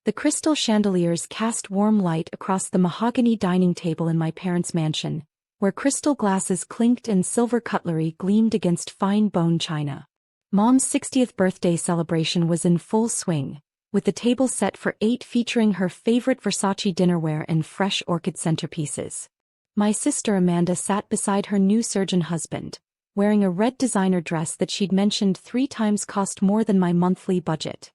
The crystal chandeliers cast warm light across the mahogany dining table in my parents' mansion, where crystal glasses clinked and silver cutlery gleamed against fine bone china. Mom's 60th birthday celebration was in full swing, with the table set for 8 featuring her favorite Versace dinnerware and fresh orchid centerpieces. My sister Amanda sat beside her new surgeon husband, wearing a red designer dress that she'd mentioned 3 times cost more than my monthly budget.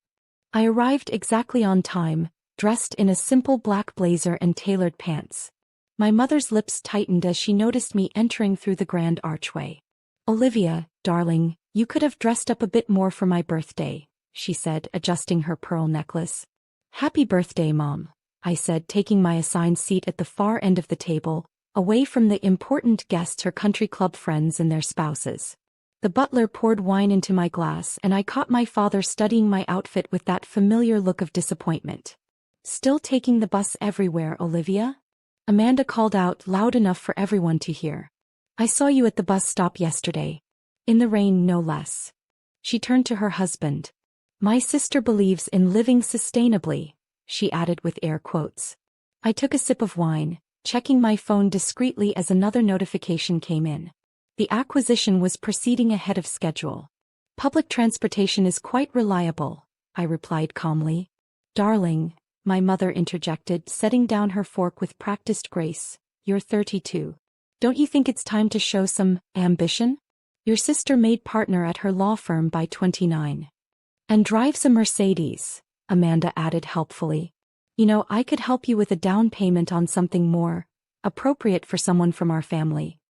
I arrived exactly on time, dressed in a simple black blazer and tailored pants. My mother's lips tightened as she noticed me entering through the grand archway. "Olivia, darling, you could have dressed up a bit more for my birthday," she said, adjusting her pearl necklace. "Happy birthday, Mom," I said, taking my assigned seat at the far end of the table, away from the important guests, her country club friends and their spouses. The butler poured wine into my glass and I caught my father studying my outfit with that familiar look of disappointment. "Still taking the bus everywhere, Olivia?" Amanda called out loud enough for everyone to hear. "I saw you at the bus stop yesterday. In the rain, no less." She turned to her husband. "My sister believes in living sustainably," she added with air quotes. I took a sip of wine, checking my phone discreetly as another notification came in. The acquisition was proceeding ahead of schedule. "Public transportation is quite reliable," I replied calmly. "Darling," my mother interjected, setting down her fork with practiced grace, "you're 32. Don't you think it's time to show some ambition? Your sister made partner at her law firm by 29. And drives a Mercedes," Amanda added helpfully. "You know, I could help you with a down payment on something more appropriate for someone from our family."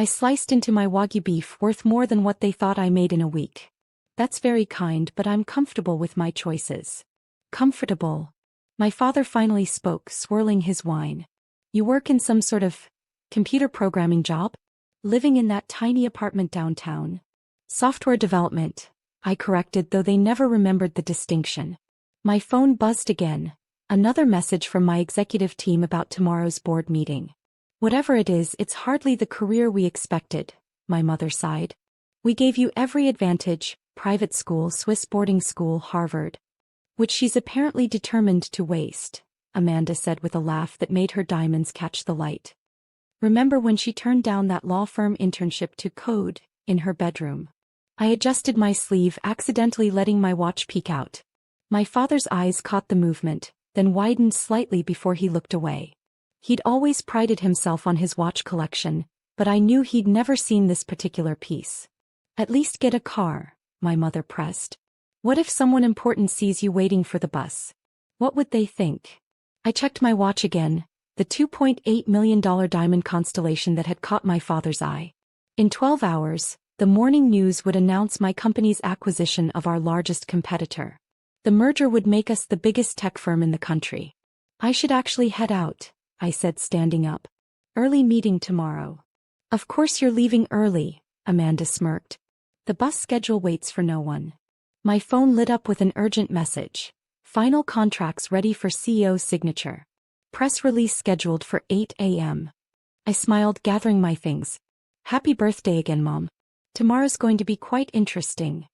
I sliced into my Wagyu beef, worth more than what they thought I made in a week. "That's very kind, but I'm comfortable with my choices." "Comfortable?" My father finally spoke, swirling his wine. "You work in some sort of computer programming job? Living in that tiny apartment downtown?" "Software development," I corrected, though they never remembered the distinction. My phone buzzed again, another message from my executive team about tomorrow's board meeting. "Whatever it is, it's hardly the career we expected," my mother sighed. "We gave you every advantage, private school, Swiss boarding school, Harvard." "Which she's apparently determined to waste," Amanda said with a laugh that made her diamonds catch the light. "Remember when she turned down that law firm internship to code in her bedroom?" I adjusted my sleeve, accidentally letting my watch peek out. My father's eyes caught the movement, then widened slightly before he looked away. He'd always prided himself on his watch collection, but I knew he'd never seen this particular piece. "At least get a car," my mother pressed. "What if someone important sees you waiting for the bus? What would they think?" I checked my watch again, the $2.8 million diamond constellation that had caught my father's eye. In 12 hours, the morning news would announce my company's acquisition of our largest competitor. The merger would make us the biggest tech firm in the country. "I should actually head out," I said, standing up. "Early meeting tomorrow." "Of course you're leaving early," Amanda smirked. "The bus schedule waits for no one." My phone lit up with an urgent message. "Final contracts ready for CEO's signature. Press release scheduled for 8 a.m. I smiled, gathering my things. "Happy birthday again, Mom. Tomorrow's going to be quite interesting."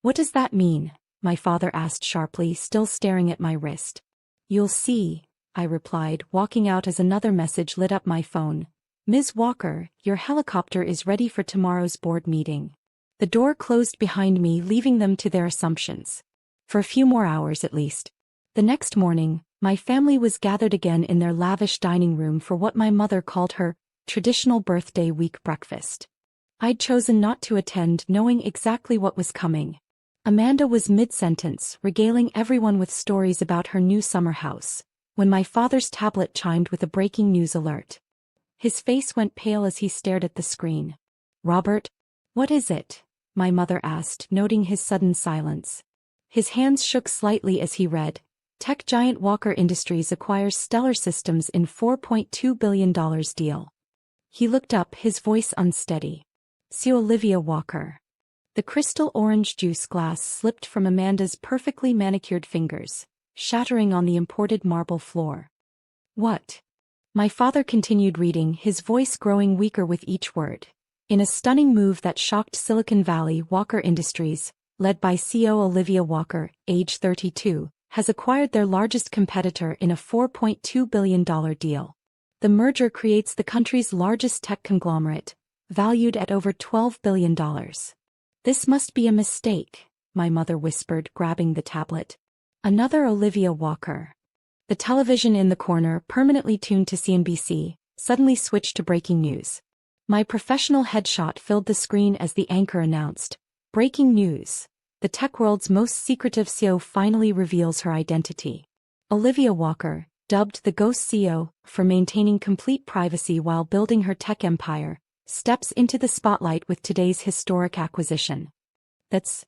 "What does that mean?" my father asked sharply, still staring at my wrist. "You'll see," I replied, walking out as another message lit up my phone. "Ms. Walker, your helicopter is ready for tomorrow's board meeting." The door closed behind me, leaving them to their assumptions. For a few more hours at least. The next morning, my family was gathered again in their lavish dining room for what my mother called her traditional birthday week breakfast. I'd chosen not to attend, knowing exactly what was coming. Amanda was mid-sentence, regaling everyone with stories about her new summer house, when my father's tablet chimed with a breaking news alert. His face went pale as he stared at the screen. "Robert? What is it?" my mother asked, noting his sudden silence. His hands shook slightly as he read, "Tech giant Walker Industries acquires Stellar Systems in $4.2 billion deal." He looked up, his voice unsteady. "See Olivia Walker." The crystal orange juice glass slipped from Amanda's perfectly manicured fingers, shattering on the imported marble floor. "What?" My father continued reading, his voice growing weaker with each word. In a stunning move that shocked Silicon Valley, Walker Industries, led by CEO Olivia Walker, age 32, has acquired their largest competitor in a $4.2 billion deal. The merger creates the country's largest tech conglomerate, valued at over $12 billion. This must be a mistake, my mother whispered, grabbing the tablet. Another Olivia Walker. The television in the corner, permanently tuned to CNBC, suddenly switched to breaking news. My professional headshot filled the screen as the anchor announced, "Breaking news. The tech world's most secretive CEO finally reveals her identity." Olivia Walker, dubbed the Ghost CEO for maintaining complete privacy while building her tech empire, steps into the spotlight with today's historic acquisition. That's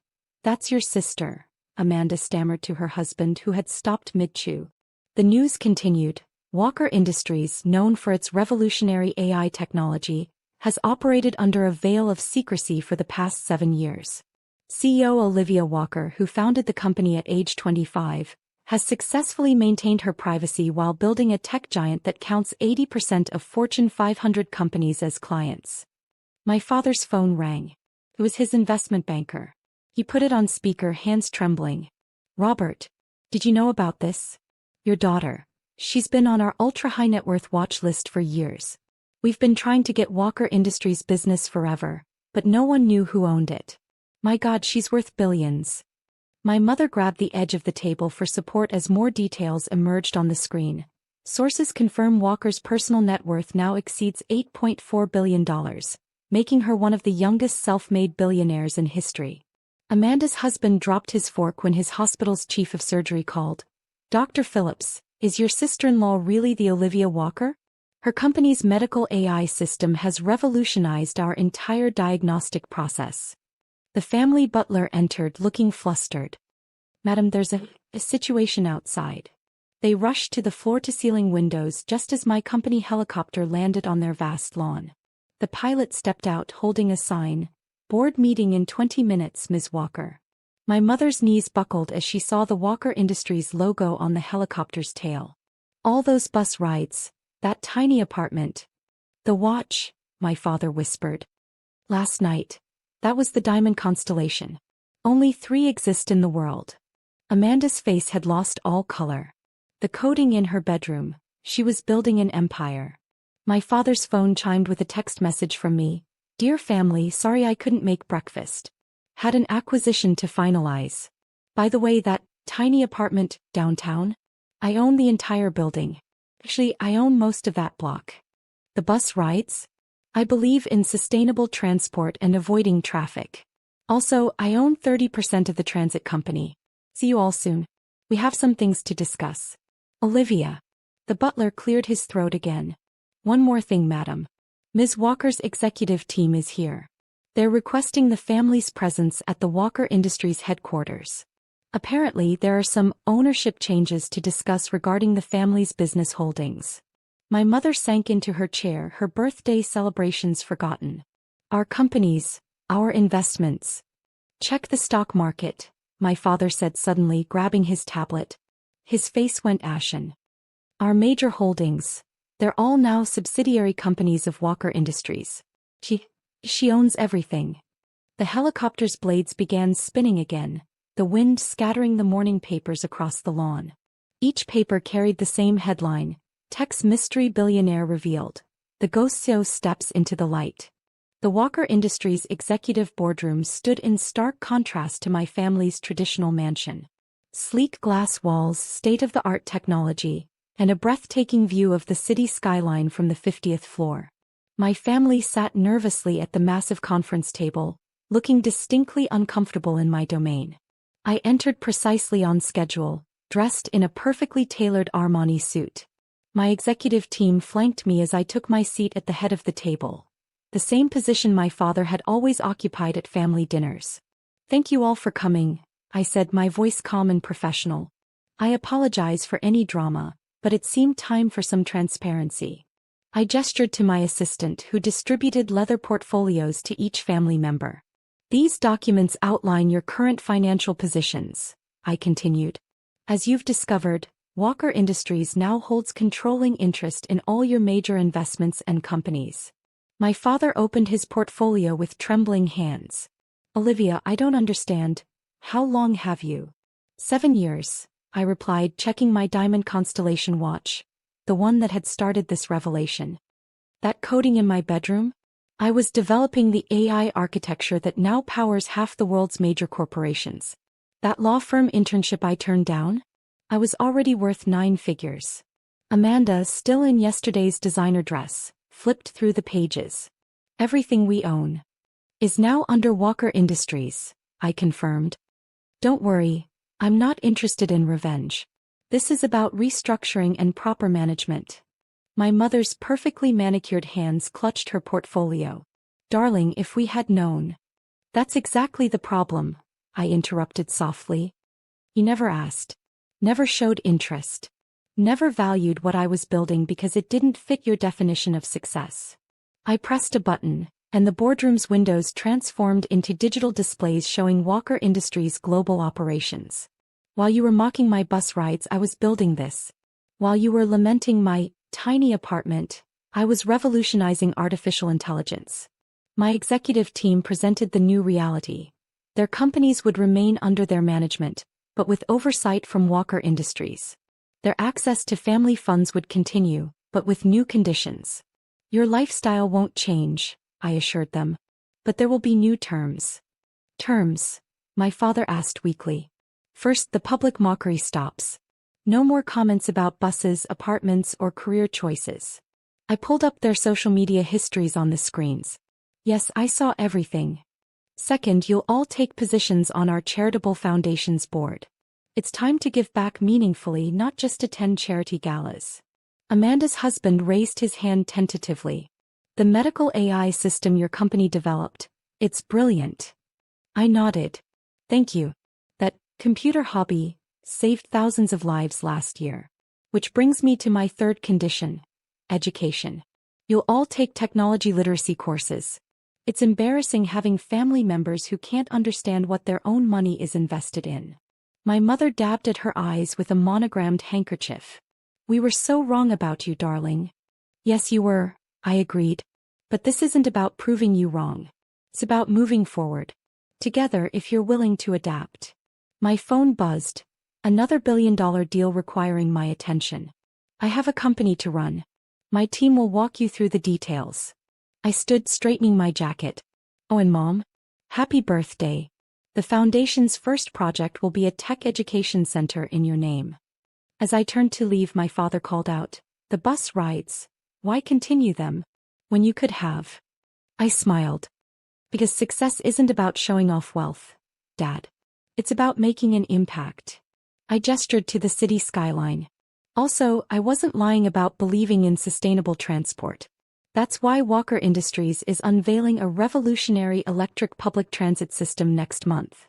your sister," Amanda stammered to her husband, who had stopped mid-chew. The news continued. Walker Industries, known for its revolutionary AI technology, has operated under a veil of secrecy for the past 7 years. CEO Olivia Walker, who founded the company at age 25, has successfully maintained her privacy while building a tech giant that counts 80% of Fortune 500 companies as clients. My father's phone rang. It was his investment banker. He put it on speaker, hands trembling. "Robert, did you know about this? Your daughter. She's been on our ultra-high net worth watch list for years. We've been trying to get Walker Industries business forever, but no one knew who owned it. My God, she's worth billions." My mother grabbed the edge of the table for support as more details emerged on the screen. Sources confirm Walker's personal net worth now exceeds $8.4 billion, making her one of the youngest self-made billionaires in history. Amanda's husband dropped his fork when his hospital's chief of surgery called. "Dr. Phillips, is your sister-in-law really the Olivia Walker? Her company's medical AI system has revolutionized our entire diagnostic process." The family butler entered, looking flustered. "Madam, there's a situation outside." They rushed to the floor-to-ceiling windows just as my company helicopter landed on their vast lawn. The pilot stepped out holding a sign, "Board meeting in 20 minutes, Ms. Walker." My mother's knees buckled as she saw the Walker Industries logo on the helicopter's tail. All those bus rides, that tiny apartment. "The watch," my father whispered. "Last night. That was the diamond constellation. Only 3 exist in the world." Amanda's face had lost all color. The coding in her bedroom. She was building an empire. My father's phone chimed with a text message from me. "Dear family, sorry I couldn't make breakfast. Had an acquisition to finalize. By the way, that tiny apartment downtown? I own the entire building. Actually, I own most of that block." "The bus rides? I believe in sustainable transport and avoiding traffic. Also, I own 30% of the transit company. See you all soon. We have some things to discuss." "Olivia." The butler cleared his throat again. "One more thing, madam. Ms. Walker's executive team is here. They're requesting the family's presence at the Walker Industries headquarters. Apparently, there are some ownership changes to discuss regarding the family's business holdings." My mother sank into her chair, her birthday celebrations forgotten. "Our companies, our investments. Check the stock market," my father said suddenly, grabbing his tablet. His face went ashen. "Our major holdings. They're all now subsidiary companies of Walker Industries. She owns everything." The helicopter's blades began spinning again, the wind scattering the morning papers across the lawn. Each paper carried the same headline, "Tech's mystery billionaire revealed. The ghost CEO steps into the light." The Walker Industries executive boardroom stood in stark contrast to my family's traditional mansion. Sleek glass walls, state-of-the-art technology, and a breathtaking view of the city skyline from the 50th floor. My family sat nervously at the massive conference table, looking distinctly uncomfortable in my domain. I entered precisely on schedule, dressed in a perfectly tailored Armani suit. My executive team flanked me as I took my seat at the head of the table, the same position my father had always occupied at family dinners. "Thank you all for coming," I said, my voice calm and professional. "I apologize for any drama, but it seemed time for some transparency." I gestured to my assistant, who distributed leather portfolios to each family member. "These documents outline your current financial positions," I continued. "As you've discovered, Walker Industries now holds controlling interest in all your major investments and companies." My father opened his portfolio with trembling hands. "Olivia, I don't understand. How long have you?" 7 years, I replied, checking my diamond constellation watch, the one that had started this revelation. That coding in my bedroom? I was developing the AI architecture that now powers half the world's major corporations. That law firm internship I turned down? I was already worth 9 figures. Amanda, still in yesterday's designer dress, flipped through the pages. Everything we own is now under Walker Industries, I confirmed. Don't worry, I'm not interested in revenge. This is about restructuring and proper management. My mother's perfectly manicured hands clutched her portfolio. Darling, if we had known. That's exactly the problem, I interrupted softly. You never asked. Never showed interest. Never valued what I was building because it didn't fit your definition of success. I pressed a button, and the boardroom's windows transformed into digital displays showing Walker Industries' global operations. While you were mocking my bus rides, I was building this. While you were lamenting my tiny apartment, I was revolutionizing artificial intelligence. My executive team presented the new reality. Their companies would remain under their management, but with oversight from Walker Industries. Their access to family funds would continue, but with new conditions. Your lifestyle won't change, I assured them. But there will be new terms. Terms? My father asked weakly. First, the public mockery stops. No more comments about buses, apartments, or career choices. I pulled up their social media histories on the screens. Yes, I saw everything. Second, you'll all take positions on our charitable foundation's board. It's time to give back meaningfully, not just attend charity galas. Amanda's husband raised his hand tentatively. The medical AI system your company developed, it's brilliant. I nodded. Thank you. That computer hobby saved thousands of lives last year. Which brings me to my third condition, education. You'll all take technology literacy courses. It's embarrassing having family members who can't understand what their own money is invested in. My mother dabbed at her eyes with a monogrammed handkerchief. We were so wrong about you, darling. Yes, you were, I agreed. But this isn't about proving you wrong. It's about moving forward. Together if you're willing to adapt. My phone buzzed. Another billion-dollar deal requiring my attention. I have a company to run. My team will walk you through the details. I stood straightening my jacket. Oh, and Mom? Happy birthday. The foundation's first project will be a tech education center in your name. As I turned to leave, my father called out, the bus rides, why continue them when you could have? I smiled. Because success isn't about showing off wealth, Dad. It's about making an impact. I gestured to the city skyline. Also, I wasn't lying about believing in sustainable transport. That's why Walker Industries is unveiling a revolutionary electric public transit system next month.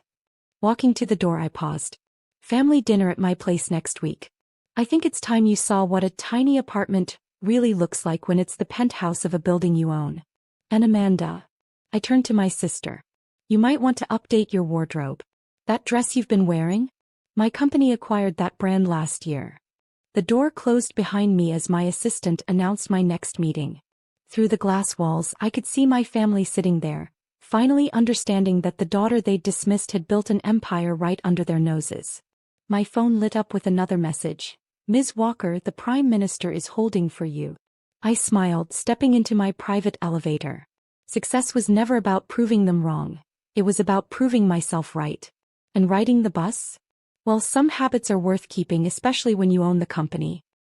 Walking to the door, I paused. Family dinner at my place next week. I think it's time you saw what a tiny apartment really looks like when it's the penthouse of a building you own. And Amanda. I turned to my sister. You might want to update your wardrobe. That dress you've been wearing? My company acquired that brand last year. The door closed behind me as my assistant announced my next meeting. Through the glass walls, I could see my family sitting there, finally understanding that the daughter they'd dismissed had built an empire right under their noses. My phone lit up with another message. Ms. Walker, the Prime Minister is holding for you. I smiled, stepping into my private elevator. Success was never about proving them wrong. It was about proving myself right. And riding the bus? Well, some habits are worth keeping, especially when you own the company.